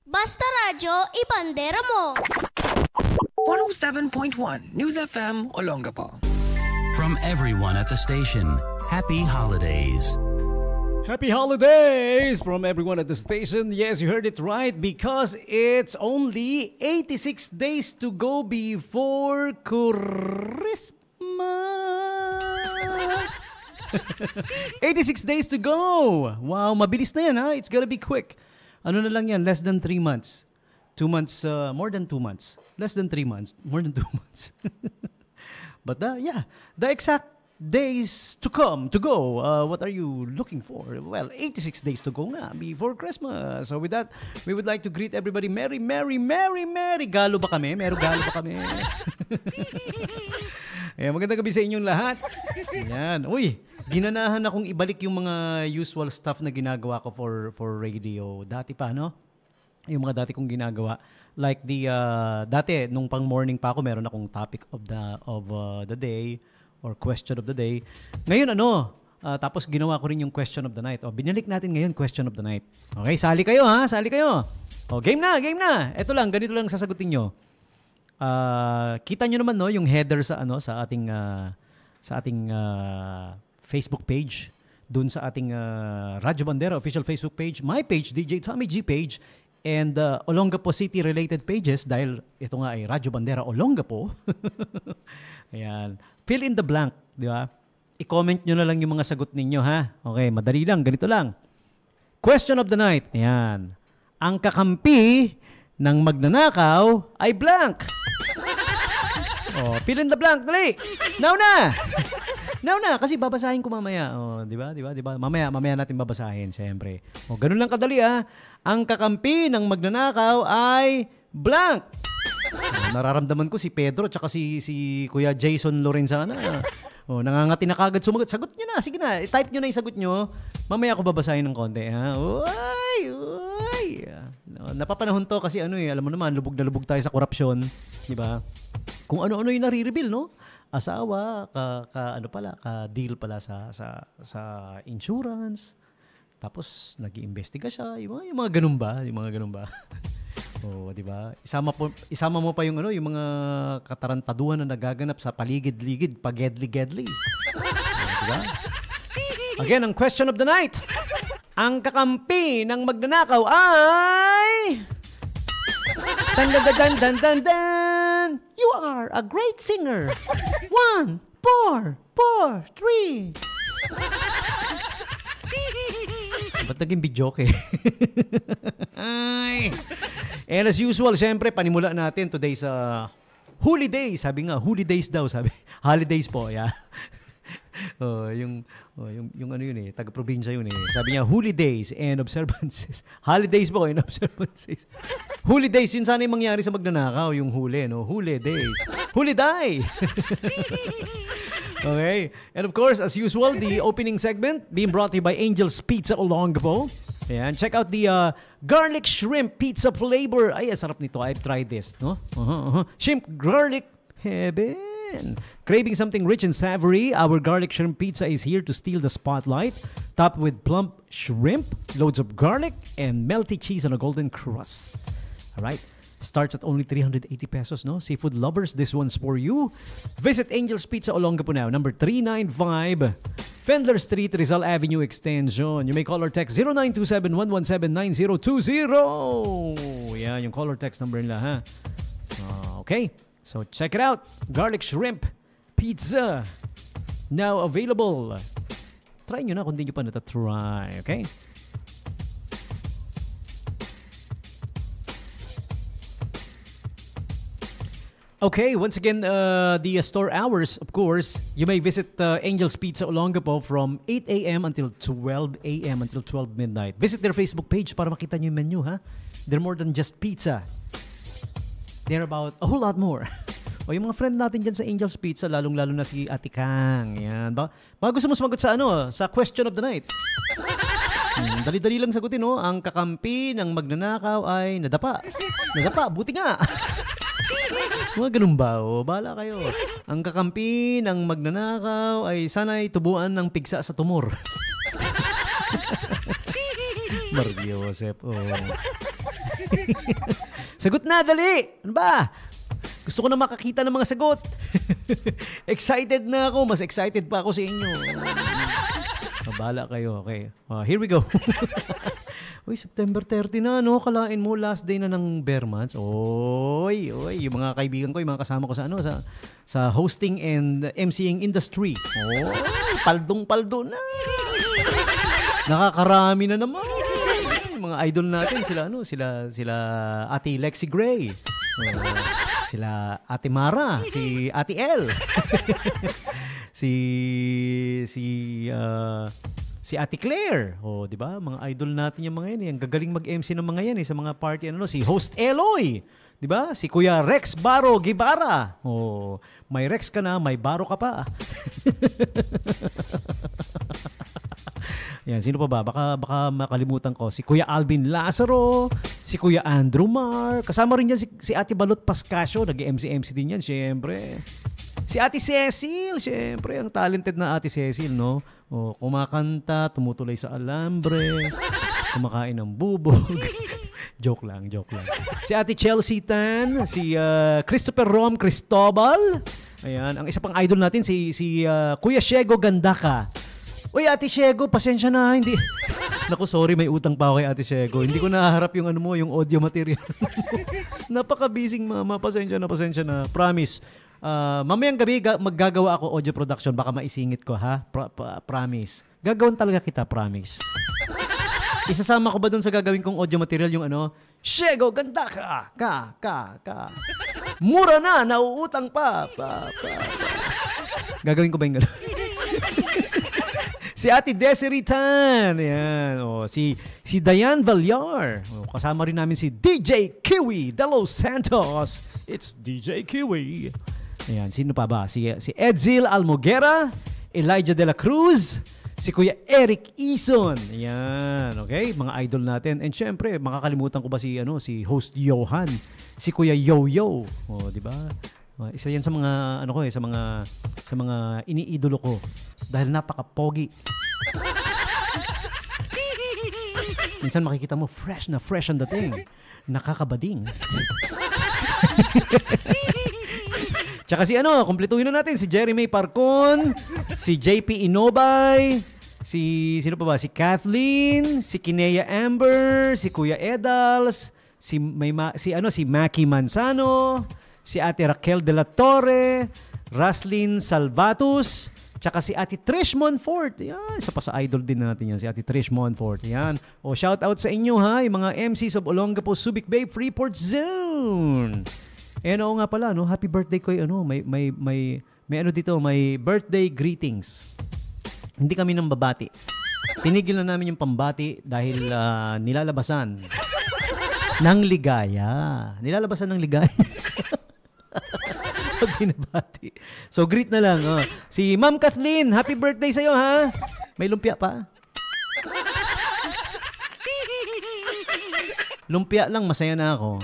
Basta Radyo, ibandera mo. 107.1 News FM Olongapo. From everyone at the station, happy holidays. Happy holidays from everyone at the station. Yes, you heard it right because it's only 86 days to go before Christmas. 86 days to go. Wow, mabilis na yan ha. It's gonna be quick. Ano na lang yan, less than 3 months. 2 months, more than 2 months. Less than 3 months, more than 2 months. But yeah, the exact days to come, to go. What are you looking for? Well, 86 days to go na before Christmas. So with that, we would like to greet everybody. Merry, Merry, Merry, Merry. Galo ba kami? Galo ba kami? Ayan, magandang gabi sa inyong lahat. Ayan. Uy, ginanahan akong ibalik yung mga usual stuff na ginagawa ko for radio. Dati pa, no? Yung mga dati kong ginagawa. Like dati, nung pang morning pa ako, meron akong topic of the day or question of the day. Ngayon, tapos ginawa ko rin yung question of the night. Binalik natin ngayon, question of the night. Okay, sali kayo ha, sali kayo. Game na. Ito lang, ganito lang sasagutin nyo. Kita nyo naman no yung header sa ating Facebook page, dun sa ating Radyo Bandera official Facebook page, my page, DJ Tommy G page, and Olongapo City related pages dahil ito nga ay Radyo Bandera Olongapo. Ayan. Fill in the blank, di ba? I-comment nyo na lang yung mga sagot ninyo ha. Okay, madali lang, ganito lang. Question of the night. Ayan. Ang kakampi ng magnanakaw ay blank. Fill in the blank, dali. Now na, kasi babasahin ko mamaya. Di ba? Mamaya natin babasahin, siyempre. Ganun lang kadali Ang kakampi ng magnanakaw ay blank. Nararamdaman ko si Pedro tsaka si Kuya Jason Lorenzana. Nangangati na kagad sumagot. Sagot nyo na, sige na. I-type nyo na yung sagot nyo. Mamaya ako babasahin ng konti. Uy! Napapanahon to kasi alam mo naman, lubog na lubog tayo sa korupsyon. Di ba? Kung ano-ano yung nare-reveal, no? Asawa, ka-deal pala sa insurance. Tapos, nag-iimbestiga siya. Yung mga ganun ba? Di ba? Isama mo pa yung mga katarantaduhan na nagaganap sa paligid-ligid, pagedli-gedli. Diba? Again, ang question of the night. Ang kakampi ng magnanakaw ay... Dan. You are a great singer. 1, 4, 3. Ba't naging bidyoke? And as usual, syempre, panimula natin today's Holy Days. Sabi nga, Holy Days daw. Sabi, holidays po, yeah. Yung taga-probinsya yun eh. Sabi niya, Holy Days and observances. Holidays po and observances. Holy Days, yun sana yung mangyari sa magnanakaw, yung huli, no? Holy Days. Holy Die! Okay. And of course, as usual, the opening segment being brought to you by Angel's Pizza Olongapo. Ayan. Check out the garlic shrimp pizza flavor. Ay, sarap nito. I've tried this, no? Shrimp garlic heaven. Craving something rich and savory? Our garlic shrimp pizza is here to steal the spotlight. Topped with plump shrimp, loads of garlic, and melty cheese on a golden crust. All right. Starts at only 380 pesos, no? Seafood lovers, this one's for you. Visit Angel's Pizza Olongapo now, number 395, Fendler Street, Rizal Avenue Extension. You may call or text 0927-117-9020. Yan, yung call or text number nila, ha? Okay, so check it out. Garlic shrimp pizza, now available. Try nyo na kung di nyo pa natatry, okay? Okay, once again, the store hours, of course, you may visit Angel's Pizza Olongapo from 8 a.m. until 12 a.m. until 12 midnight. Visit their Facebook page para makita nyo yung menu, ha? They're more than just pizza. They're about a whole lot more. O yung mga friend natin dyan sa Angel's Pizza, lalong-lalo na si Ate Kang. Yan. Baka gusto mo sumagot sa question of the night. Dali-dali lang sagutin, no? Ang kakampi ng magnanakaw ay nadapa. Nadapa, buti nga. Mga ganun ba? O, bahala kayo. Ang kakampi ng magnanakaw ay sana'y tubuan ng pigsa sa tumor. Mario Joseph. Oh. Sagot na, dali! Ano ba? Gusto ko na makakita ng mga sagot. Excited na ako. Mas excited pa ako sa inyo. Mabala kayo. Okay. Here we go. Uy, September 30 na, no? Kalain mo, last day na ng Bear Months. Oy, yung mga kaibigan ko, yung mga kasama ko sa sa hosting and MCing industry. Oy, paldong-paldo na. Nakakarami na naman. Yung mga idol natin, sila Ate Lexi Gray. Sila Ate Mara, si Ate L. si Ate Claire. Oh, 'di ba? Mga idol natin yung mga yan. Ang gagaling mag-MC ng mga yan sa mga party si Host Eloy. 'Di ba? Si Kuya Rex Baro Gibara. Oh, may Rex ka na, may Baro ka pa. Yan, sino pa ba? Baka makalimutan ko. Si Kuya Alvin Lazaro, si Kuya Andrew Mar. Kasama rin yan si Ate Balot Pascasio. Nag-MC din yan, syempre. Si Ate Cecil, syempre. Ang talented na Ate Cecil, no? O, kumakanta, tumutulay sa alambre, kumakain ng bubog. Joke lang. Si Ate Chelsea Tan, si Christopher Rom Cristobal. Ayan, ang isa pang idol natin, si Kuya Shego Gandaka. Uy, Ate Shego, pasensya na, hindi. Naku, sorry, may utang pa ako kay Ate Shego. Hindi ko naharap yung yung audio material. Napaka-busy, mama. Pasensya na. Promise. Mamayang gabi maggagawa ako audio production. Baka maisingit ko, ha? Promise. Gagawin talaga kita, promise. Isasama ko ba dun sa gagawin kong audio material yung Shego, ganda ka. Mura na, nauutang pa. Gagawin ko ba yung gano'n? Si Ate Desiree Tan. Ayan. Si Diane Vallar. Kasama rin namin si DJ Kiwi de Los Santos. It's DJ Kiwi. Ayan. Sino pa ba? Si Edzil Almoguera, Elijah de la Cruz, si Kuya Eric Ison. Ayan. Okay? Mga idol natin. And syempre, makakalimutan ko ba si host Johan, si Kuya Yo-Yo. Di ba? Isa yan sa mga sa mga iniidolo ko dahil napaka-pogi. Minsan makikita mo fresh ang dating. Nakakabading. Tsaka kumpletuhin na natin si Jeremy Parcon, si JP Inobay, sino pa ba? Si Kathleen, si Kinea Amber, si Kuya Edals, si Maki Manzano, si Ate Raquel de la Torre, Raslyn Salvatus, tsaka si Ate Trish Monfort. Yan, isa pa sa idol din natin yan, si Ate Trish Monfort. Yan. O, shout out sa inyo ha, yung mga MCs of Olongapo, Subic Bay, Freeport Zone. Oo nga pala, happy birthday ko may dito, may birthday greetings. Hindi kami nang babati. Tinigil na namin yung pambati dahil nilalabasan ng ligaya. Pag binabati. So, greet na lang. Si Ma'am Kathleen, happy birthday sa'yo, ha? May lumpia pa? Lumpia lang, masaya na ako.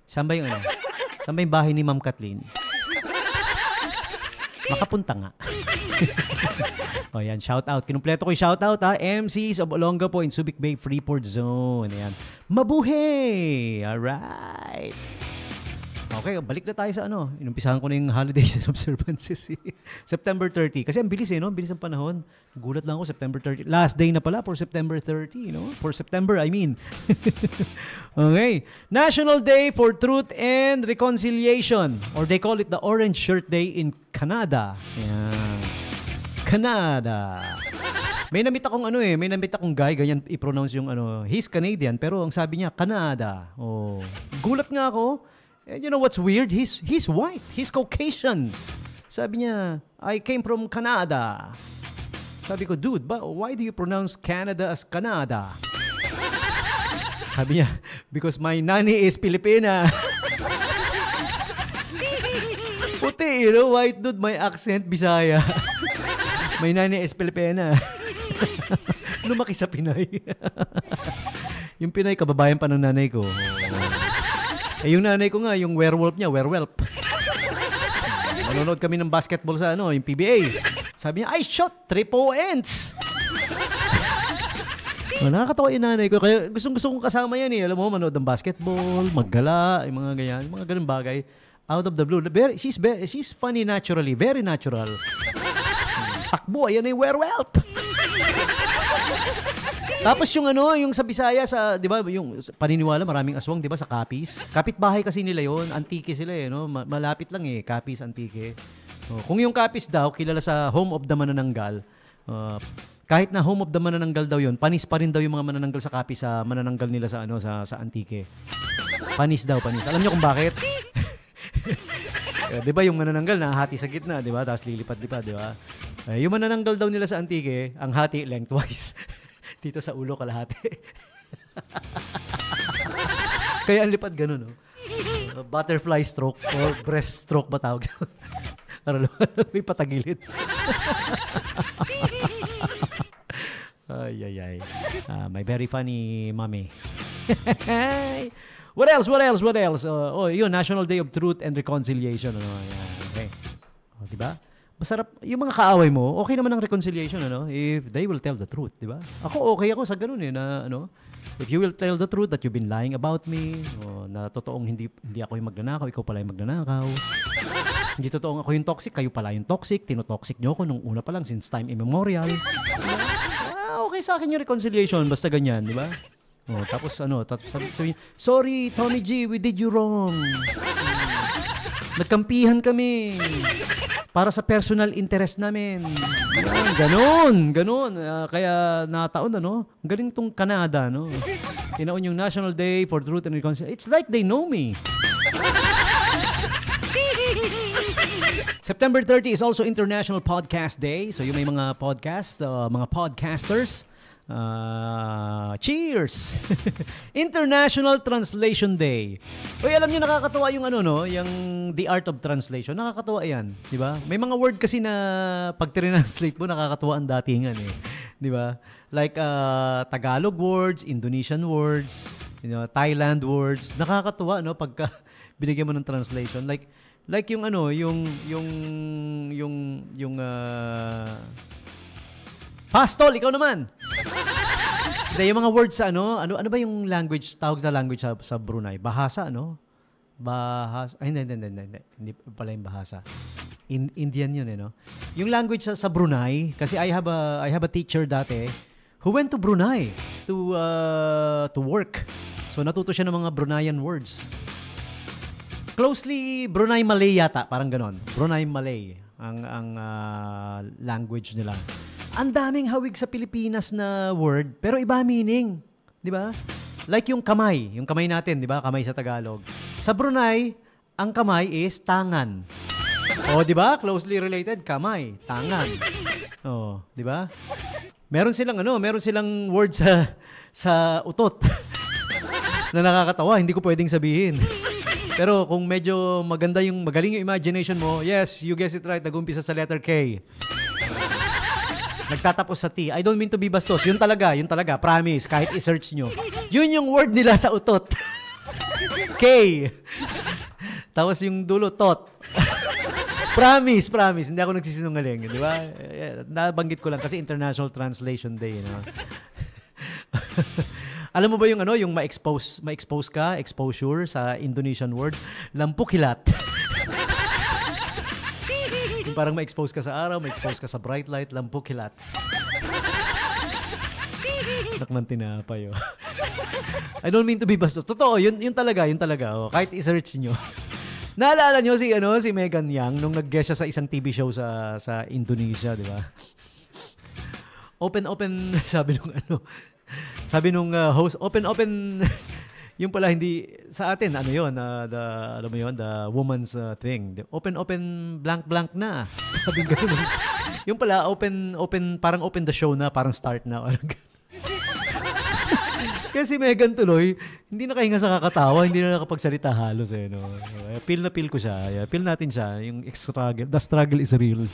Saan ba yung bahay ni Ma'am Kathleen? Makapunta nga. O yan, shout out. Kinumpleto ko yung shout out ha. MCs of Olongapo in Subic Bay, Freeport Zone. Ayan. Mabuhay! Alright. Okay, balik na tayo sa Inumpisahan ko na yung holidays and observances. September 30. Kasi ang bilis Ang bilis ang panahon. Gulat lang ako, September 30. Last day na pala for September 30, For September, I mean. Okay. National Day for Truth and Reconciliation. Or they call it the Orange Shirt Day in Canada. Ayan. Canada. May namit akong guy, ganyan i-pronounce yung he's Canadian, pero ang sabi niya, Canada. Oh. Gulat nga ako. And you know what's weird? He's white. He's Caucasian. Sabi niya, I came from Canada. Sabi ko, dude, but why do you pronounce Canada as Canada? Sabi niya, because my nanny is Filipina. Puti, white dude, my accent, Bisaya. My nanny is Filipina. Lumaki sa Pinay. Yung Pinay, kababayan pa ng nanay ko. Yung nanay ko nga, yung werewolf niya, werewolf. Manonood kami ng basketball sa yung PBA. Sabi niya, I shot 3 points. Nakakatawa yung nanay ko. Kaya gusto kong kasama yan eh. Alam mo, manood ng basketball, maggala, yung mga ganyan, mga ganun bagay. Out of the blue. She's funny naturally. Very natural. Takbo, ayan ay werewolf. Tapos yung sa Bisaya, di ba, yung paniniwala, maraming aswang, di ba, sa Capiz. Kapitbahay kasi nila yon, Antique sila eh, no? Malapit lang eh, Capiz, Antique. Kung yung Capiz daw, kilala sa Home of the Manananggal, kahit na Home of the Manananggal daw yun, panis pa rin daw yung mga manananggal sa Capiz sa manananggal nila sa Antique. Panis daw, panis. Alam niyo kung bakit? Di ba yung manananggal nahati sa gitna, di ba? Tapos lilipat-lipat, di ba? Yung manananggal daw nila sa Antique, ang hati lengthwise. Dito sa ulo kalahati. Kaya ang lipad ganun, no? Butterfly stroke or breast stroke ba tawag? May patagilid. Ay. My very funny mommy. What else? Yun, National Day of Truth and Reconciliation. Okay. Diba? Masarap, yung mga kaaway mo, okay naman ang reconciliation, if they will tell the truth, di ba? Okay ako sa ganun na, if you will tell the truth that you've been lying about me, na totoong hindi ako yung magnanakaw, ikaw pala yung magnanakaw. Hindi totoong ako yung toxic, kayo pala yung toxic, tinotoxic nyo ako nung una pa lang, since time immemorial. Okay sa akin yung reconciliation, basta ganyan, di ba? Tapos sabihin, sorry, Tony G, we did you wrong. Nagkampihan kami. Para sa personal interest namin. Ganon. Kaya nataon, galing tong Canada, Tinaon yung National Day for Truth and Reconciliation. It's like they know me. September 30 is also International Podcast Day. So yung may mga podcast, mga podcasters, cheers! International Translation Day. Uy, alam niyo nakakatuwa yung yung The Art of Translation. Nakakatuwa 'yan, 'di ba? May mga word kasi na pag translate mo nakakatuwa ang datingan eh, 'di ba? Like Tagalog words, Indonesian words, Thailand words. Nakakatuwa pagka binigyan mo ng translation. Like yung Pastol, ikaw naman. Yung mga words sa ano ba yung language, tawag na language sa Brunei? Bahasa, Bahasa. Ay, hindi pala yung Bahasa. Indian yun, Yung language sa Brunei, kasi I have a teacher dati who went to Brunei to work. So natuto siya ng mga Bruneian words. Closely Brunei Malay yata, parang ganon. Brunei Malay ang language nila. Ang daming hawig sa Pilipinas na word, pero iba meaning. Di ba? Like yung kamay natin, di ba? Kamay sa Tagalog. Sa Brunei, ang kamay is tangan. Di ba? Closely related, kamay, tangan. Di ba? Meron silang word sa utot na nakakatawa, hindi ko pwedeng sabihin. Pero kung medyo magaling yung imagination mo, yes, you guess it right, nag-umpisa sa letter K. Nagtatapos sa T. I don't mean to be bastos. Yun talaga. Promise. Kahit i-search nyo. Yun yung word nila sa utot. K. Tapos yung dulo, tot. Promise. Hindi ako nagsisinungaling. Di ba? Nabanggit ko lang kasi International Translation Day. Alam mo ba yung ma-expose ka, exposure sa Indonesian word? Lampukilat. Yung parang ma-expose ka sa araw, ma-expose ka sa bright light, lampukilats. Nakman tinapay, I don't mean to be bastos. Totoo, yun talaga. Kahit i-search nyo. Naalala nyo si Megan Yang nung nag-guest siya sa isang TV show sa Indonesia, di ba? Open, sabi nung host, open, yung pala hindi sa atin the woman's thing. Open blank na. Sabi ganoon. Yung pala open parang open the show na, parang start na. Kasi Megan tuloy, hindi nakahinga sa kakatawa, hindi na nakapagsalita halos Feel ko siya. Feel natin siya, yung struggle. The struggle is real.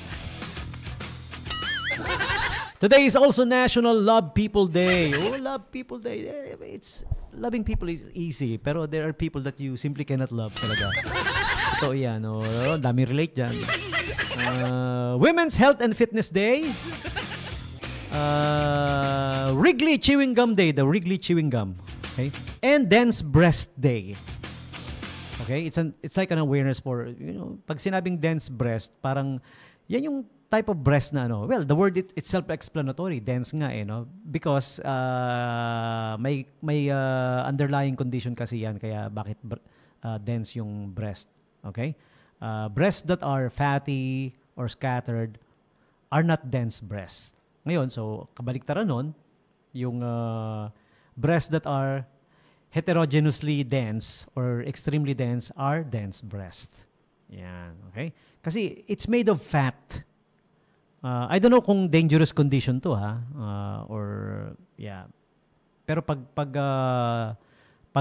Today is also National Love People Day. Love People Day. Loving people is easy, pero there are people that you simply cannot love talaga. Ito yan. Dami relate dyan. Women's Health and Fitness Day. Wrigley Chewing Gum Day, the Wrigley Chewing Gum. Okay? And Dense Breast Day. Okay? It's like an awareness for, pag sinabing dense breast, parang yan yung type of breast na well, the word it's self-explanatory, dense nga no? Because may underlying condition kasi yan kaya bakit dense yung breast. Okay? Breasts that are fatty or scattered are not dense breasts. Ngayon, so kabaliktaran nun, yung breasts that are heterogeneously dense or extremely dense are dense breasts. Yan, okay? Kasi it's made of fat. I don't know kung dangerous condition to Pero pag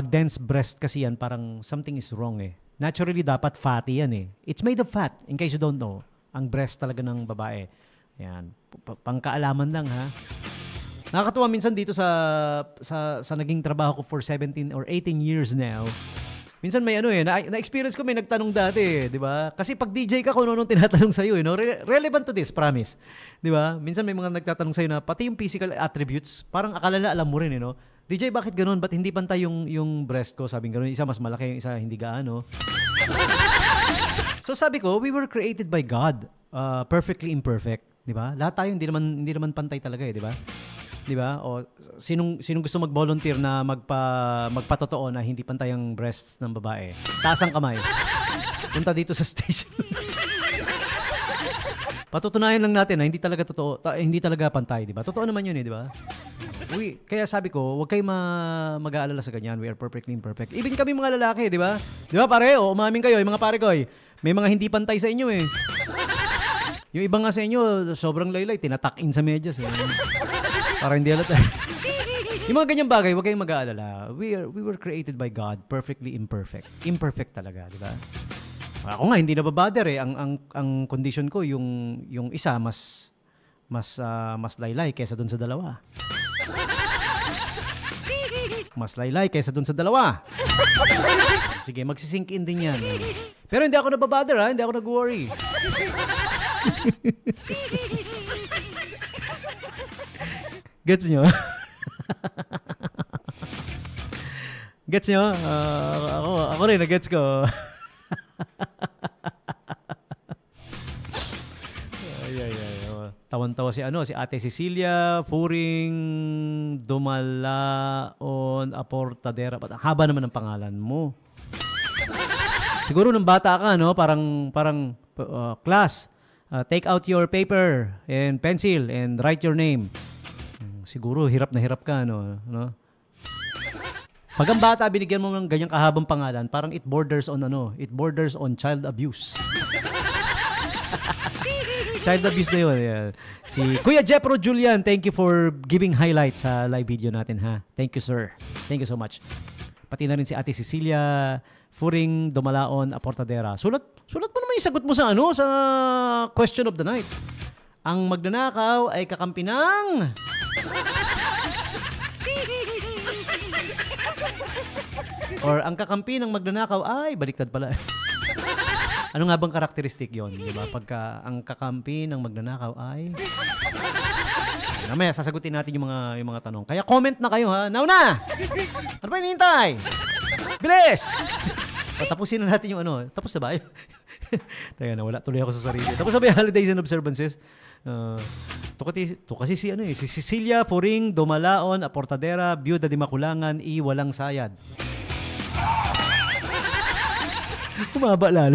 dense breast kasi yan, parang something is wrong Naturally, dapat fatty yan It's made of fat, in case you don't know. Ang breast talaga ng babae. Yan. Pangkaalaman lang Nakakatuwa minsan dito sa naging trabaho ko for 17 or 18 years now. Minsan may na-experience ko, may nagtanong dati, di ba? Kasi pag DJ ka, kung ano tinatanong sa'yo, relevant to this, promise. Di ba? Minsan may mga nagtatanong sa'yo na pati yung physical attributes, parang akala na alam mo rin, DJ, bakit ganun? Ba't hindi pantay yung breast ko? Sabing ganun, isa mas malaki, yung isa hindi gaano. So sabi ko, we were created by God, perfectly imperfect, di ba? Lahat tayo hindi naman pantay talaga di ba? Di ba? O sinong gusto mag-volunteer na magpatotoo na hindi pantay ang breasts ng babae? Taas ang kamay. Punta dito sa station. Patutunayan lang natin na hindi talaga totoo, hindi talaga pantay, di ba? Totoo naman yun di ba? Kaya sabi ko, huwag kayong mag-aalala sa ganyan. We are perfectly imperfect. Even kami mga lalaki, di ba? Di ba pare? O umamin kayo, yung mga pare ko, may mga hindi pantay sa inyo Yung iba nga sa inyo, sobrang laylay, tinatak-in sa medyas Para hindi halata. Yung mga ganyang bagay, huwag kayong mag-aalala. We were created by God, perfectly imperfect. Imperfect talaga, di ba? Ako nga, hindi nababother Ang condition ko, yung isa, mas laylay kaysa dun sa dalawa. Mas laylay kaysa dun sa dalawa. Sige, magsisink in din yan. Pero hindi ako nababother Hindi ako nag-worry. Gets nyo? Gets nyo? Ako rin, na-gets ko. Tawan-tawa si Ate Cecilia, Puring, Dumalaon, Aportadera. Haba naman ang pangalan mo. Siguro nung bata ka, parang class, take out your paper and pencil and write your name. Siguro hirap na hirap ka, no? Pag ang bata, binigyan mo ng ganyang kahabang pangalan, parang it borders on child abuse. Child abuse na yun. Yeah. Si Kuya Jepro Julian, thank you for giving highlights sa live video natin, Thank you, sir. Thank you so much. Pati na rin si Ate Cecilia, Furing, Dumalaon, Aportadera. Sulat mo naman yung sagot mo sa sa question of the night. Ang magnanakaw ay kakampi ng... Or ang kakampi ng magnanakaw ay baliktad pala. Ano nga bang karakteristik yon, di ba? Pagka ang kakampi ng magnanakaw ay... Mamaya, sasagutin natin yung mga tanong. Kaya comment na kayo, Now na! Ano pa hinihintay? Bilis! Tapusin na natin yung Tapos na ba? Teka na, wala tuloy ako sa sarili. Tapos na ba yung holidays and observances? To kasi si Cecilia, Furing, Dumalaon, Aportadera, Byuda di Makulangan, Walang Sayad. Kumaba lalo.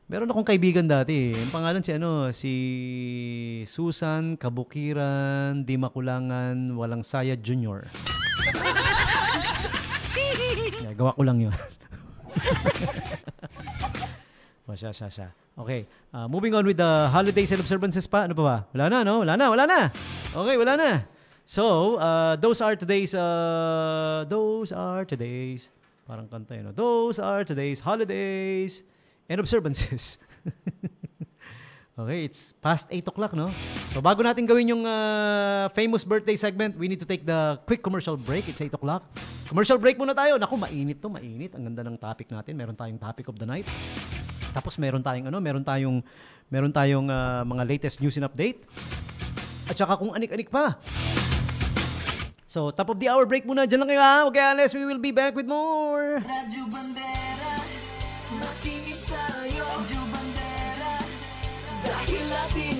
Meron akong kaibigan dati. Ang pangalan si Susan Kabukiran Di Makulangan Walang Sayad Jr. Gawa ko lang yun. Siya. Okay. Moving on with the holidays and observances pa. Ano pa ba? Wala na, no? Wala na. Okay, wala na. So, those are today's parang kanta yun. Those are today's holidays and observances. Okay, it's past 8 o'clock, no? So, bago natin gawin yung famous birthday segment, we need to take the quick commercial break. It's 8 o'clock. Commercial break muna tayo. Naku, mainit to, mainit. Ang ganda ng topic natin. Meron tayong topic of the night. Tapos meron tayong mga latest news and update. At saka kung anik-anik pa. So, top of the hour break muna. Diyan lang kayo ha. Okay, Alice, we will be back with more. Radyo Bandera, makinig tayo. Radyo Bandera, dahil Latino.